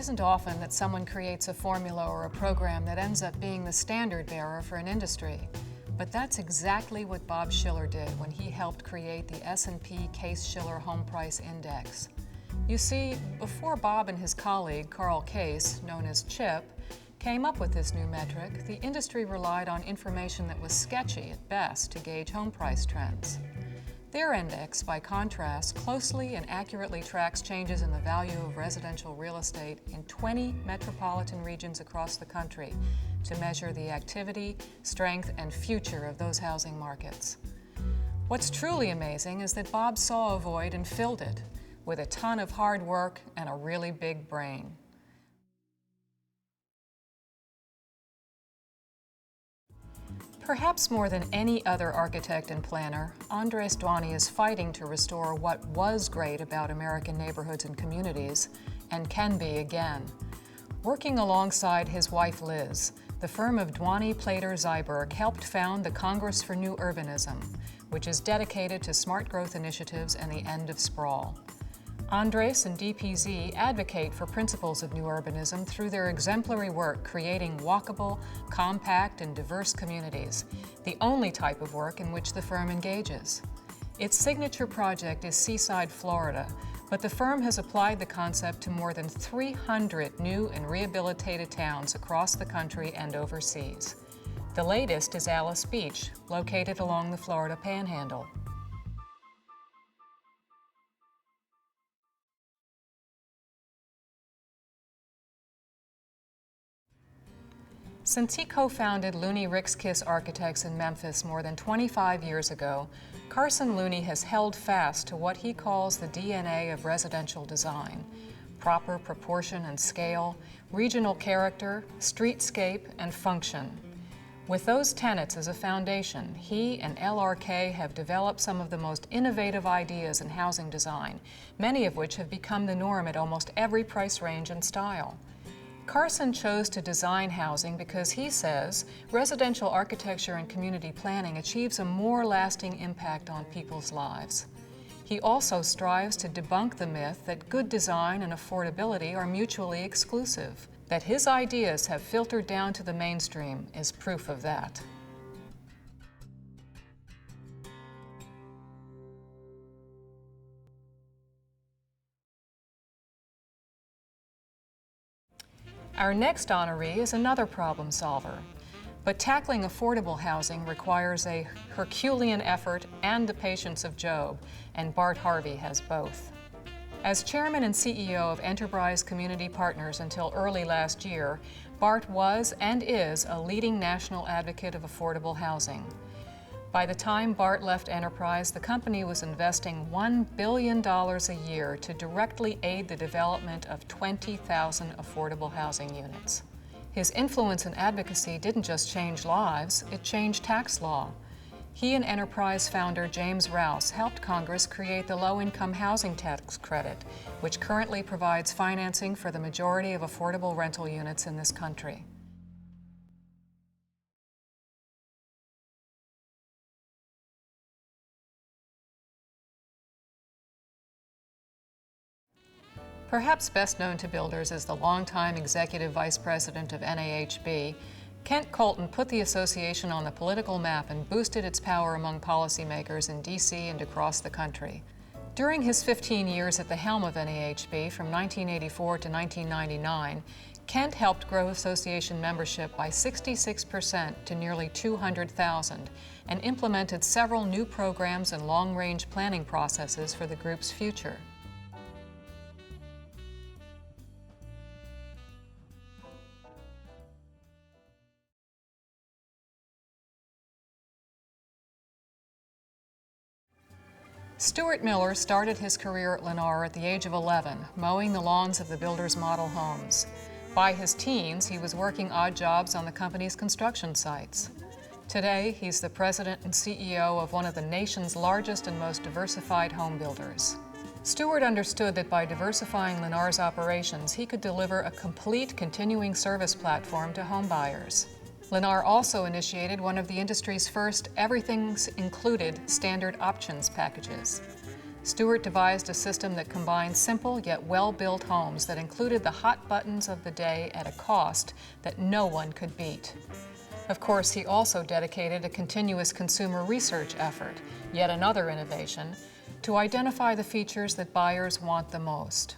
isn't often that someone creates a formula or a program that ends up being the standard bearer for an industry. But that's exactly what Bob Shiller did when he helped create the S&P Case-Shiller Home Price Index. You see, before Bob and his colleague, Carl Case, known as CHIP, came up with this new metric, the industry relied on information that was sketchy at best to gauge home price trends. Their index, by contrast, closely and accurately tracks changes in the value of residential real estate in 20 metropolitan regions across the country to measure the activity, strength, and future of those housing markets. What's truly amazing is that Bob saw a void and filled it with a ton of hard work and a really big brain. Perhaps more than any other architect and planner, Andres Duany is fighting to restore what was great about American neighborhoods and communities, and can be again. Working alongside his wife Liz, the firm of Duany, Plater, Zyberg helped found the Congress for New Urbanism, which is dedicated to smart growth initiatives and the end of sprawl. Andres and DPZ advocate for principles of new urbanism through their exemplary work creating walkable, compact, and diverse communities, the only type of work in which the firm engages. Its signature project is Seaside, Florida, but the firm has applied the concept to more than 300 new and rehabilitated towns across the country and overseas. The latest is Alice Beach, located along the Florida Panhandle. Since he co-founded Looney Rixkiss Architects in Memphis more than 25 years ago, Carson Looney has held fast to what he calls the DNA of residential design: proper proportion and scale, regional character, streetscape, and function. With those tenets as a foundation, he and LRK have developed some of the most innovative ideas in housing design, many of which have become the norm at almost every price range and style. Carson chose to design housing because he says residential architecture and community planning achieves a more lasting impact on people's lives. He also strives to debunk the myth that good design and affordability are mutually exclusive. That his ideas have filtered down to the mainstream is proof of that. Our next honoree is another problem solver, but tackling affordable housing requires a Herculean effort and the patience of Job, and Bart Harvey has both. As chairman and CEO of Enterprise Community Partners until early last year, Bart was and is a leading national advocate of affordable housing. By the time Bart left Enterprise, the company was investing $1 billion a year to directly aid the development of 20,000 affordable housing units. His influence and advocacy didn't just change lives, it changed tax law. He and Enterprise founder James Rouse helped Congress create the Low-Income Housing Tax Credit, which currently provides financing for the majority of affordable rental units in this country. Perhaps best known to builders as the longtime executive vice president of NAHB, Kent Colton put the association on the political map and boosted its power among policymakers in D.C. and across the country. During his 15 years at the helm of NAHB from 1984 to 1999, Kent helped grow association membership by 66% to nearly 200,000 and implemented several new programs and long-range planning processes for the group's future. Stuart Miller started his career at Lennar at the age of 11, mowing the lawns of the builder's model homes. By his teens, he was working odd jobs on the company's construction sites. Today, he's the president and CEO of one of the nation's largest and most diversified home builders. Stuart understood that by diversifying Lennar's operations, he could deliver a complete continuing service platform to home buyers. Lennar also initiated one of the industry's first everything's included standard options packages. Stewart devised a system that combined simple yet well-built homes that included the hot buttons of the day at a cost that no one could beat. Of course, he also dedicated a continuous consumer research effort, yet another innovation, to identify the features that buyers want the most.